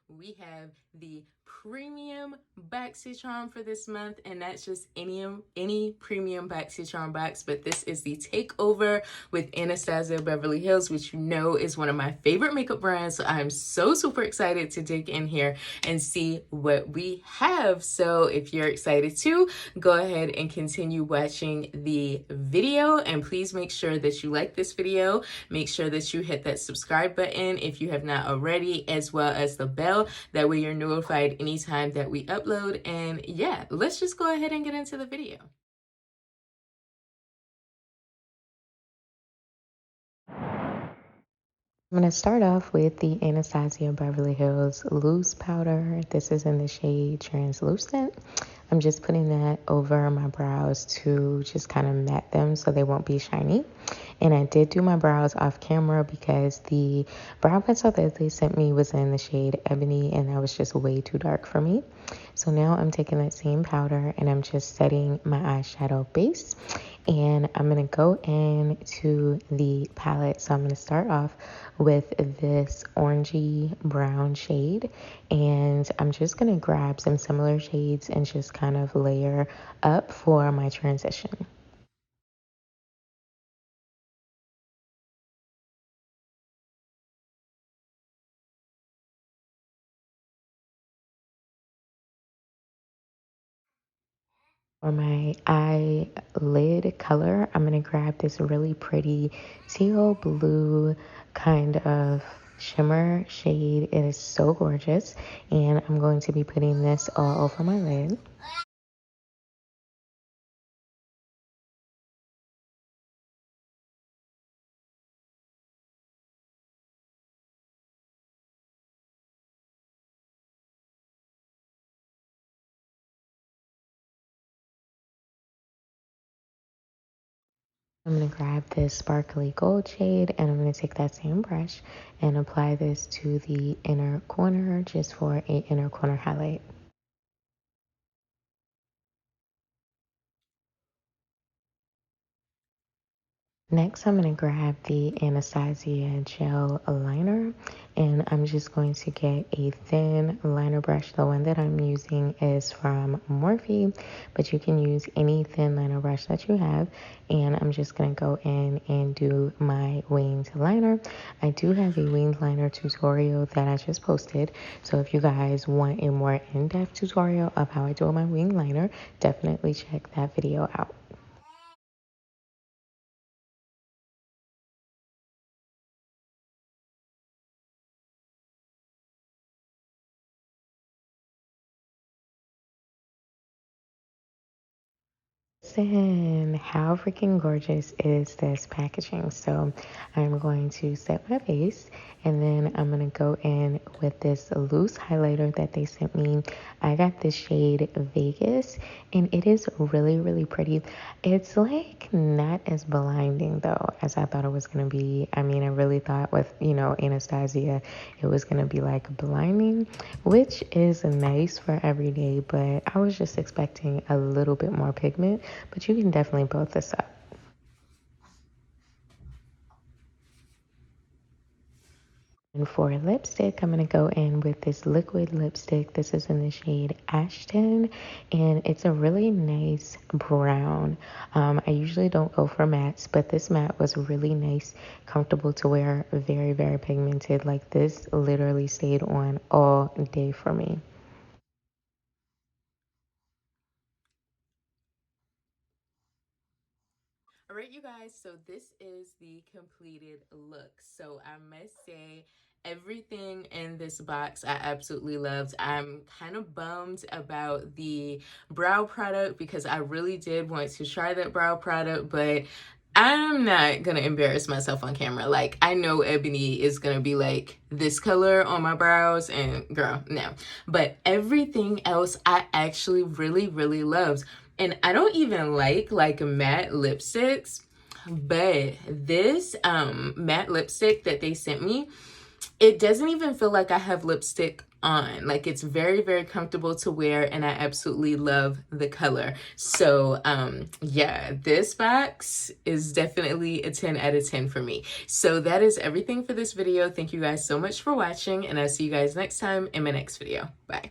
we have the premium Boxycharm for this month, and that's just any premium Boxycharm box. But this is the takeover with Anastasia Beverly Hills, which you know is one of my favorite makeup brands. So I'm so super excited to dig in here and see what we have. So if you're excited too, go ahead and continue watching the video, and please make sure that you like this video. Make sure that you hit that subscribe button if you have not already, as well as the bell. That way you're notified anytime that we upload. And yeah, let's just go ahead and get into the video. I'm going to start off with the Anastasia Beverly Hills Loose Powder. This is in the shade Translucent. I'm just putting that over my brows to just kind of matte them so they won't be shiny. And I did do my brows off camera because the brow pencil that they sent me was in the shade Ebony, and that was just way too dark for me. So now I'm taking that same powder and I'm just setting my eyeshadow base. And I'm going to go into the palette. So I'm going to start off with this orangey brown shade. And I'm just going to grab some similar shades and just kind of layer up for my transition. For my eyelid color, I'm going to grab this really pretty teal blue kind of shimmer shade. It is so gorgeous, and I'm going to be putting this all over my lid. I'm going to grab this sparkly gold shade, and I'm going to take that same brush and apply this to the inner corner just for an inner corner highlight. Next, I'm going to grab the Anastasia gel liner, and I'm just going to get a thin liner brush. The one that I'm using is from Morphe, but you can use any thin liner brush that you have. And I'm just going to go in and do my winged liner. I do have a winged liner tutorial that I just posted, so if you guys want a more in-depth tutorial of how I do my winged liner, definitely check that video out. Listen, how freaking gorgeous is this packaging? So I'm going to set my base, and then I'm going to go in with this loose highlighter that they sent me. I got this shade Vegas, and it is really, really pretty. It's like not as blinding though as I thought it was going to be. I mean, I really thought with, Anastasia, it was going to be like blinding, which is nice for every day, but I was just expecting a little bit more pigment, but you can definitely build this up. And for lipstick, I'm going to go in with this liquid lipstick. This is in the shade Ashton, and it's a really nice brown. I usually don't go for mattes, but this matte was really nice, comfortable to wear, very, very pigmented. Like this literally stayed on all day for me. All right, you guys, so this is the completed look. So I must say, everything in this box I absolutely loved. I'm kind of bummed about the brow product because I really did want to try that brow product, but I'm not gonna embarrass myself on camera. Like, I know Ebony is gonna be like this color on my brows, and girl, no. But everything else I actually really, really loved. And I don't even like matte lipsticks, but this matte lipstick that they sent me, it doesn't even feel like I have lipstick on. Like, it's very, very comfortable to wear, and I absolutely love the color. So yeah, this box is definitely a 10 out of 10 for me. So that is everything for this video. Thank you guys so much for watching, and I'll see you guys next time in my next video. Bye.